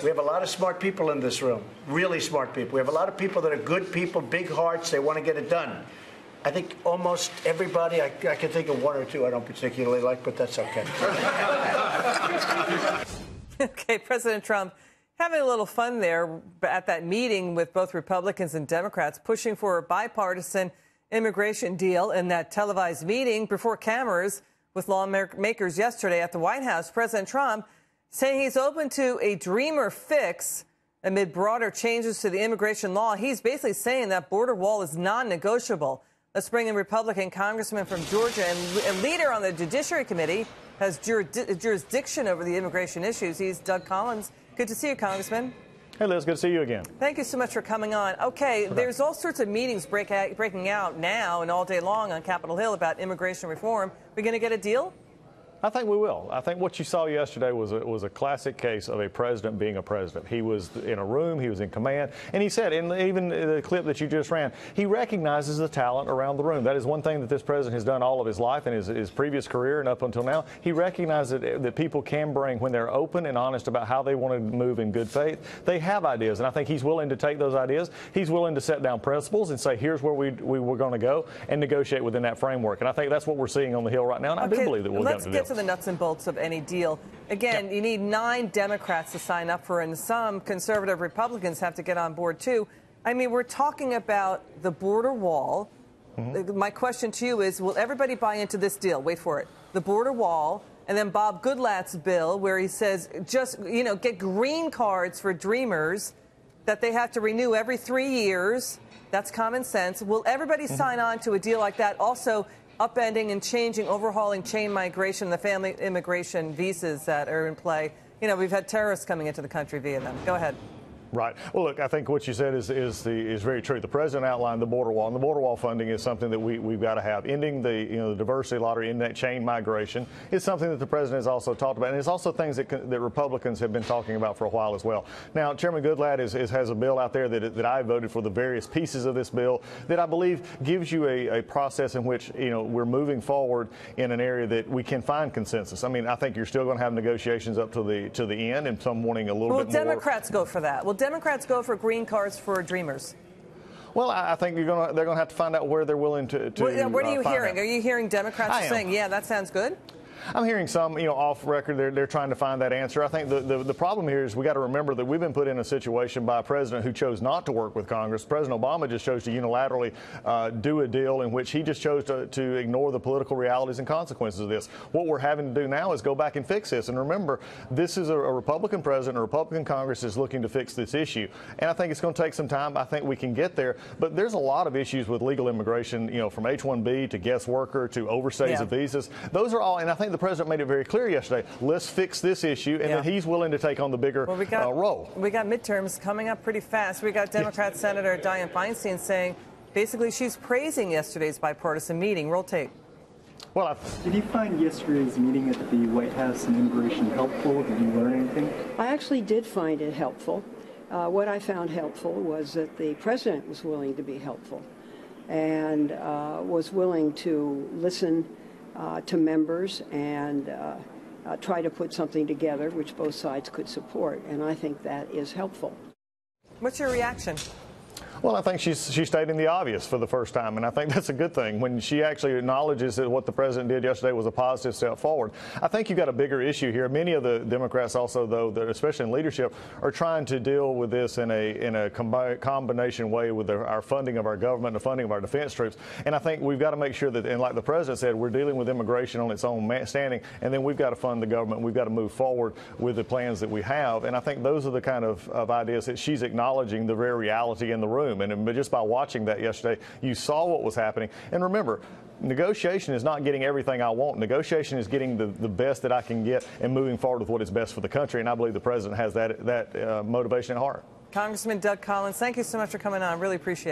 We have a lot of smart people in this room, really smart people. We have a lot of people that are good people, big hearts. They want to get it done. I think almost everybody, I can think of one or two I don't particularly like, but that's okay. Okay, President Trump having a little fun there at that meeting with both Republicans and Democrats, pushing for a bipartisan immigration deal in that televised meeting before cameras with lawmakers yesterday at the White House. President Trump saying he's open to a dreamer fix amid broader changes to the immigration law. He's basically saying that border wall is non-negotiable. Let's bring in Republican Congressman from Georgia and leader on the Judiciary Committee, has jurisdiction over the immigration issues. He's Doug Collins. Good to see you, Congressman. Hey, Liz, good to see you again. Thank you so much for coming on. Okay, there's all sorts of meetings breaking out now and all day long on Capitol Hill about immigration reform. We're going to get a deal? I think we will. I think what you saw yesterday was a classic case of a president being a president. He was in a room, he was in command, and he said, in even the clip that you just ran, he recognizes the talent around the room. That is one thing that this president has done all of his life and his previous career and up until now. He recognizes that people can bring, when they're open and honest about how they want to move in good faith, they have ideas, and I think he's willing to take those ideas. He's willing to set down principles and say, here's where we were going to go, and negotiate within that framework. And I think that's what we're seeing on the Hill right now, and I do believe that we'll get to the deal. The nuts and bolts of any deal. Again, You need 9 Democrats to sign up for, and some conservative Republicans have to get on board too. I mean, we're talking about the border wall. My question to you is, will everybody buy into this deal? Wait for it. The border wall, and then Bob Goodlatte's bill where he says just, get green cards for dreamers that they have to renew every 3 years. That's common sense. Will everybody sign on to a deal like that? Also, upending and changing, overhauling chain migration, the family immigration visas that are in play. We've had terrorists coming into the country via them. Go ahead. Right. Well, look, I think what you said is very true. The president outlined the border wall, and the border wall funding is something that we've got to have. Ending the diversity lottery, ending that chain migration is something that the president has also talked about, and it's also things that Republicans have been talking about for a while as well. Now, Chairman Goodlatte has a bill out there that I voted for, the various pieces of this bill that I believe gives you a process in which we're moving forward in an area that we can find consensus. I mean, I think you're still going to have negotiations up to the end, and some wanting a little bit more. Will Democrats go for that? Will Democrats go for green cards for dreamers? Well, I think they're going to have to find out where they're willing to what are you hearing? Out. Are you hearing Democrats saying, yeah, that sounds good? I'm hearing some, off record, they're trying to find that answer. I think the problem here is we got to remember that we've been put in a situation by a president who chose not to work with Congress. President Obama just chose to unilaterally do a deal in which he just chose to ignore the political realities and consequences of this. What we're having to do now is go back and fix this. And remember, this is a Republican president, a Republican Congress is looking to fix this issue. And I think it's going to take some time. I think we can get there. But there's a lot of issues with legal immigration, from H-1B to guest worker to overstays of visas. Those are all, and I think the president made it very clear yesterday, let's fix this issue, and then he's willing to take on the bigger role. We got midterms coming up pretty fast. We got Democrat Senator Dianne Feinstein saying basically she's praising yesterday's bipartisan meeting. Roll tape. Well, did you find yesterday's meeting at the White House on immigration helpful? Did you learn anything? I actually did find it helpful. What I found helpful was that the president was willing to be helpful and was willing to listen to members and try to put something together which both sides could support. And I think that is helpful. What's your reaction? Well, I think she's stating the obvious for the first time, and I think that's a good thing. When she actually acknowledges that what the president did yesterday was a positive step forward. I think you've got a bigger issue here. Many of the Democrats also, though, that especially in leadership, are trying to deal with this in a combination way with our funding of our government, the funding of our defense troops. And I think we've got to make sure that, and like the president said, we're dealing with immigration on its own standing, and then we've got to fund the government. We've got to move forward with the plans that we have. And I think those are the kind of ideas that she's acknowledging the very reality in the room. But just by watching that yesterday, you saw what was happening. And remember, negotiation is not getting everything I want. Negotiation is getting the best that I can get and moving forward with what is best for the country. And I believe the president has that motivation at heart. Congressman Doug Collins, thank you so much for coming on. Really appreciate it.